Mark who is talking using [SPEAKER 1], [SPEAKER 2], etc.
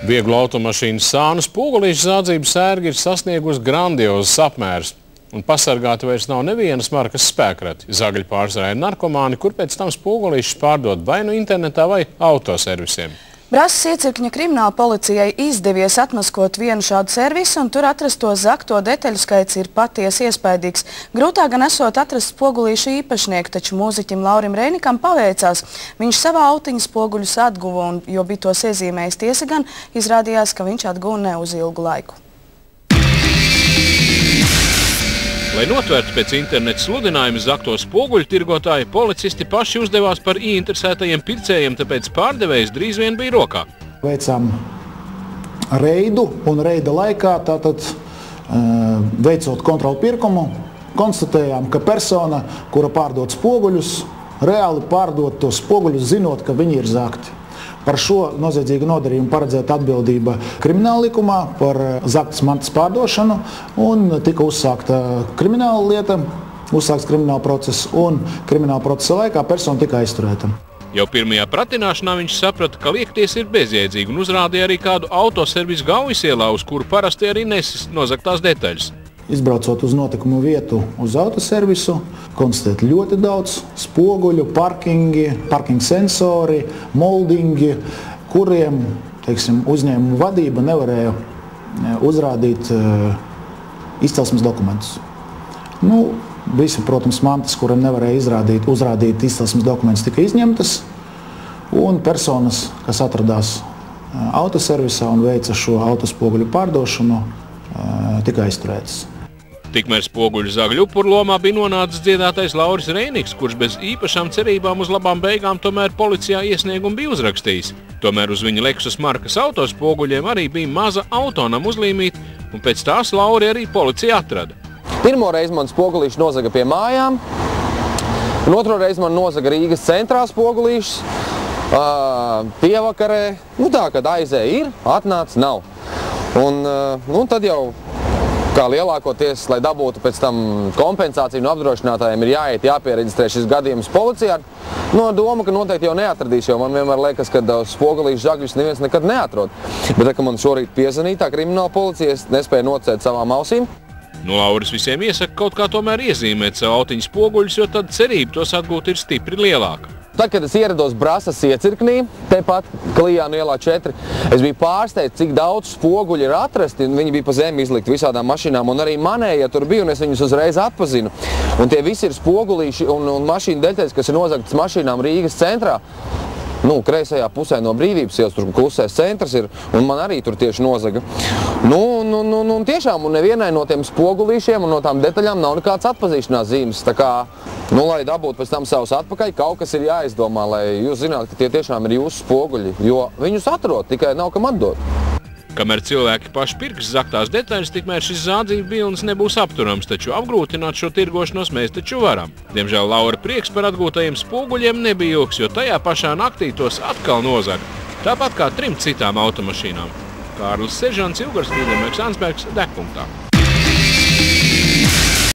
[SPEAKER 1] Vieglu automašīnu sānu spoguļīšu zādzību sērga ir sasniegusi grandiozas apmērs. Un pasargāti vairs nav nevienas markas spēkrati. Zagļi pārsvarā ir narkomāni, kur pēc tam spoguļīšus pārdod vai nu internetā vai autoservisiem.
[SPEAKER 2] Brasas iecirkņa krimināla policijai izdevies atmaskot vienu šādu servisu, un tur atrasto zakto detaļu skaits ir patiesi iespaidīgs. Grūtāk gan esot atrast spoguļīšu īpašnieku, taču mūziķim Laurim Reinikam paveicās. Viņš savā autiņa spoguļus atguva, un, jo bija tos iezīmējis tiesa gan, izrādījās, ka viņš atguva ne uz ilgu laiku.
[SPEAKER 1] Lai notvērtu pēc interneta sludinājumu zakto spoguļu tirgotāji, policisti paši uzdevās par ieinteresētajiem pircējiem, tāpēc pārdevējs drīz vien bija rokā.
[SPEAKER 3] Veicām reidu, un reida laikā, tātad veicot kontrolu pirkumu, konstatējām, ka persona, kura pārdod spoguļus, reāli pārdod tos spoguļus, zinot, ka viņi ir zakti. Par šo noziedzīgu nodarījumu paredzēta atbildība krimināla likumā par zaktas mantas pārdošanu, un tika uzsākta krimināla lieta, uzsākts krimināla process, un krimināla procesa laikā persona tika aizturēta.
[SPEAKER 1] Jau pirmajā pratināšanā viņš saprata, ka liekties ir bezjēdzīgi, un uzrādīja arī kādu autoservisu Gaujas ielā, uz kuru parasti arī nesis nozaktās detaļas.
[SPEAKER 3] Izbraucot uz notikumu vietu uz autoservisu, konstatēt ļoti daudz spoguļu, parkinga sensori, moldingi, kuriem, teiksim, uzņēmuma vadība nevarēja uzrādīt izcelsmes dokumentus. Visi, protams, mantas, kuriem nevarēja uzrādīt izcelsmes dokumentus, tika izņemtas, un personas, kas atradās autoservisā un veica šo autospoguļu pārdošanu, tika aizturētas.
[SPEAKER 1] Tikmēr spoguļu zagļu upuru lomā bija nonācis dziedātais Lauris Reiniks, kurš bez īpašām cerībām uz labām beigām tomēr policijā iesniegumu bija uzrakstījis. Tomēr uz viņa Lexus markas autospoguļiem arī bija maza autonam uzlīmīta, un pēc tās Lauri arī policija atrada.
[SPEAKER 4] Pirmo reizi man spoguļīši nozaga pie mājām, un otro reizi man nozaga Rīgas centrā spoguļīšus, pievakarē, tā, kad aizēja ir, atnāca nav. Un tad jau, kā lielākoties, lai dabūtu pēc tam kompensāciju no apdrošinātājiem, ir jāpiereģistrē šis gadījums policijā. Doma, ka noteikti jau neatradīs, jo man vienmēr liekas, ka spoguļīšu zagļus neviens nekad neatrod. Bet, kad man šorīt piezvanīja tā krimināla policija, es nespēju nocēt savām ausīm.
[SPEAKER 1] Lauris visiem iesaka kaut kā tomēr iezīmēt savu autiņu spoguļus, jo tad cerība tos atgūt ir stipri lielāka.
[SPEAKER 4] Tad, kad es ierados Brasas iecirknī, tepat Klijānu ielā 4, es biju pārsteigts, cik daudz spoguļu ir atrasti, un viņi bija pa zemi izlikti visādām mašīnām, un arī manējie tur bija, un es viņus uzreiz atpazinu. Un tie visi ir spoguļīši un mašīnu deļteļas, kas ir nozagtas mašīnām Rīgas centrā. Kreisajā pusē no Brīvības ielas, tur klusais centrs ir, un man arī tur tieši nozaga. Tiešām, un nevienai no tiem spoguļīšiem un no tām detaļām nav nekāds atpazīšanās zīmes. Tā kā, lai dabūtu pēc tam savus atpakaļ, kaut kas ir jāizdomā, lai jūs zināt, ka tie tiešām ir jūsu spoguļi, jo viņus atrod, tikai nav kam atdot.
[SPEAKER 1] Kamēr cilvēki paši pirks zaktās detaļas, tikmēr šis zādzību vilnis nebūs apturams, taču apgrūtināt šo tirgošanos mēs taču varam. Diemžēl Laura prieks par atgūtajiem spoguļiem nebija ilgs, jo tajā pašā naktī tos atkal nozaga. Tāpat kā 3 citām automašīnām. Kārlis Sežants, Ilgars Vīdemēks, Ansbergs, Degpunktā.